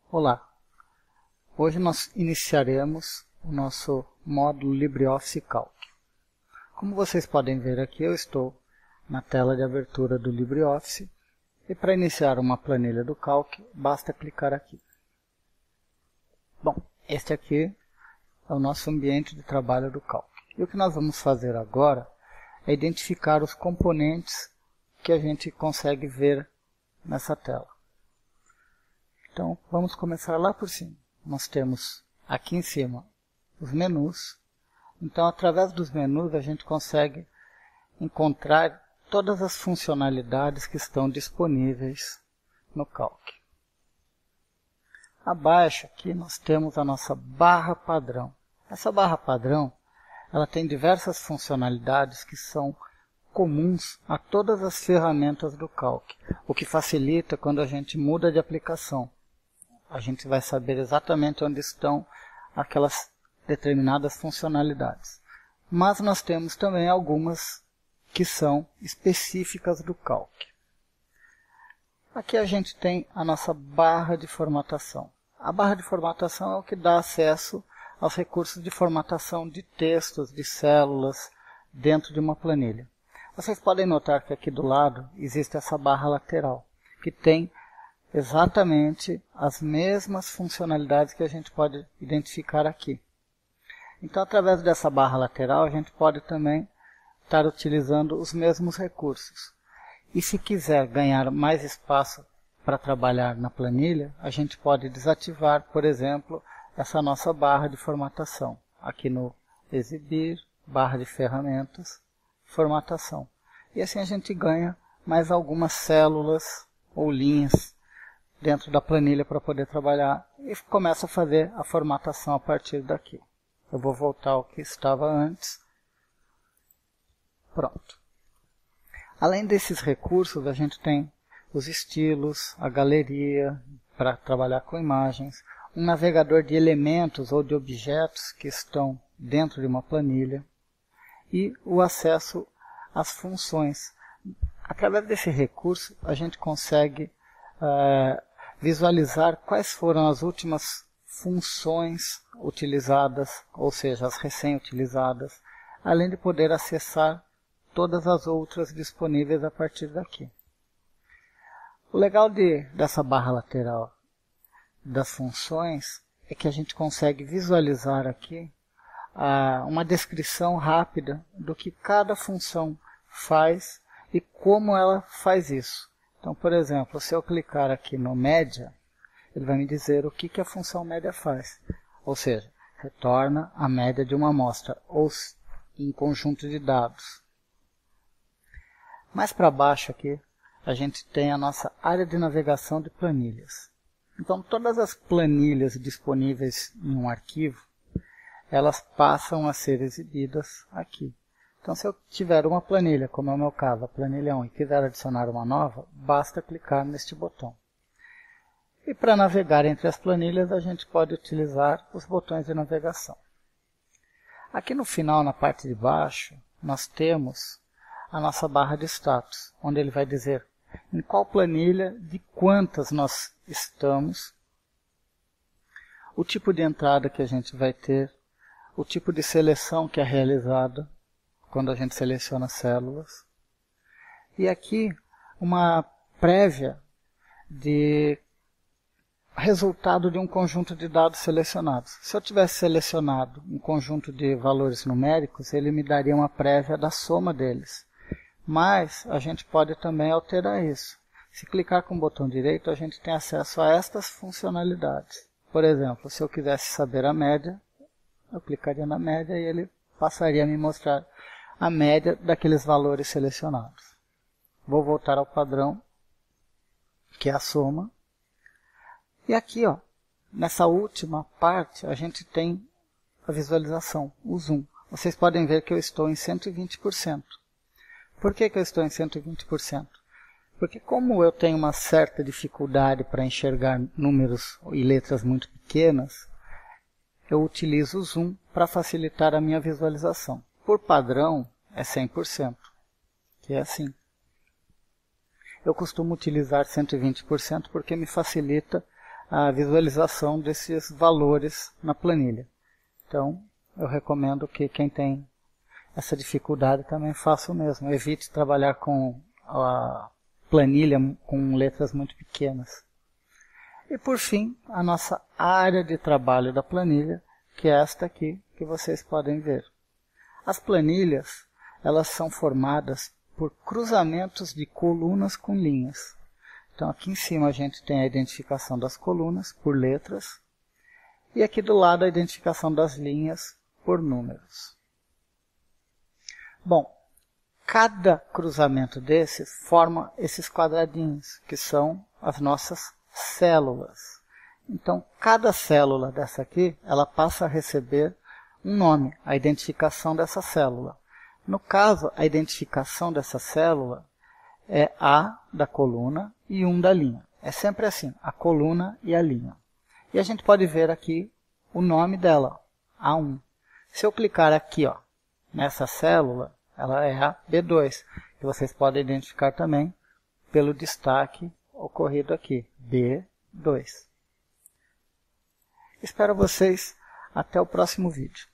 Olá, hoje nós iniciaremos o nosso módulo LibreOffice Calc. Como vocês podem ver aqui, eu estou na tela de abertura do LibreOffice e para iniciar uma planilha do Calc, basta clicar aqui. Bom, este aqui é o nosso ambiente de trabalho do Calc. E o que nós vamos fazer agora é identificar os componentes que a gente consegue ver nessa tela. Então, vamos começar lá por cima. Nós temos aqui em cima os menus. Então, através dos menus, a gente consegue encontrar todas as funcionalidades que estão disponíveis no Calc. Abaixo aqui nós temos a nossa barra padrão. Essa barra padrão, ela tem diversas funcionalidades que são comuns a todas as ferramentas do Calc, o que facilita quando a gente muda de aplicação. A gente vai saber exatamente onde estão aquelas determinadas funcionalidades. Mas nós temos também algumas que são específicas do Calc. Aqui a gente tem a nossa barra de formatação. A barra de formatação é o que dá acesso aos recursos de formatação de textos, de células, dentro de uma planilha. Vocês podem notar que aqui do lado existe essa barra lateral, que tem exatamente as mesmas funcionalidades que a gente pode identificar aqui. Então, através dessa barra lateral, a gente pode também estar utilizando os mesmos recursos. E se quiser ganhar mais espaço para trabalhar na planilha, a gente pode desativar, por exemplo, essa nossa barra de formatação. Aqui no Exibir, barra de ferramentas, formatação. E assim a gente ganha mais algumas células ou linhas dentro da planilha para poder trabalhar e começa a fazer a formatação a partir daqui. Eu vou voltar ao que estava antes. Pronto. Além desses recursos, a gente tem os estilos, a galeria para trabalhar com imagens, um navegador de elementos ou de objetos que estão dentro de uma planilha e o acesso às funções. Através desse recurso, a gente consegue visualizar quais foram as últimas funções utilizadas, ou seja, as recém-utilizadas, além de poder acessar todas as outras disponíveis a partir daqui. O legal dessa barra lateral das funções é que a gente consegue visualizar aqui uma descrição rápida do que cada função faz e como ela faz isso. Então, por exemplo, se eu clicar aqui no média, ele vai me dizer o que a função média faz. Ou seja, retorna a média de uma amostra ou em conjunto de dados. Mais para baixo aqui, a gente tem a nossa área de navegação de planilhas. Então, todas as planilhas disponíveis em um arquivo, elas passam a ser exibidas aqui. Então, se eu tiver uma planilha, como é o meu caso, a planilha 1, e quiser adicionar uma nova, basta clicar neste botão. E para navegar entre as planilhas, a gente pode utilizar os botões de navegação. Aqui no final, na parte de baixo, nós temos a nossa barra de status, onde ele vai dizer em qual planilha, de quantas nós estamos, o tipo de entrada que a gente vai ter, o tipo de seleção que é realizada, quando a gente seleciona células. E aqui uma prévia de resultado de um conjunto de dados selecionados. Se eu tivesse selecionado um conjunto de valores numéricos, ele me daria uma prévia da soma deles. Mas a gente pode também alterar isso. Se clicar com o botão direito, a gente tem acesso a estas funcionalidades. Por exemplo, se eu quisesse saber a média, eu clicaria na média e ele passaria a me mostrar a média daqueles valores selecionados. Vou voltar ao padrão, que é a soma. E aqui, ó, nessa última parte, a gente tem a visualização, o zoom. Vocês podem ver que eu estou em 120%. Por que eu estou em 120%? Porque como eu tenho uma certa dificuldade para enxergar números e letras muito pequenas, eu utilizo o zoom para facilitar a minha visualização. Por padrão, é 100%, que é assim. Eu costumo utilizar 120% porque me facilita a visualização desses valores na planilha. Então, eu recomendo que quem tem essa dificuldade também faça o mesmo. Evite trabalhar com a planilha com letras muito pequenas. E por fim, a nossa área de trabalho da planilha, que é esta aqui, que vocês podem ver. As planilhas, elas são formadas por cruzamentos de colunas com linhas. Então aqui em cima a gente tem a identificação das colunas por letras, e aqui do lado a identificação das linhas por números. Bom, cada cruzamento desse forma esses quadradinhos, que são as nossas células. Então, cada célula dessa aqui, ela passa a receber um nome, a identificação dessa célula. No caso, a identificação dessa célula é A da coluna e 1 da linha. É sempre assim, a coluna e a linha. E a gente pode ver aqui o nome dela, A1. Se eu clicar aqui, ó, nessa célula, ela é a B2, que vocês podem identificar também pelo destaque ocorrido aqui, B2. Espero vocês até o próximo vídeo.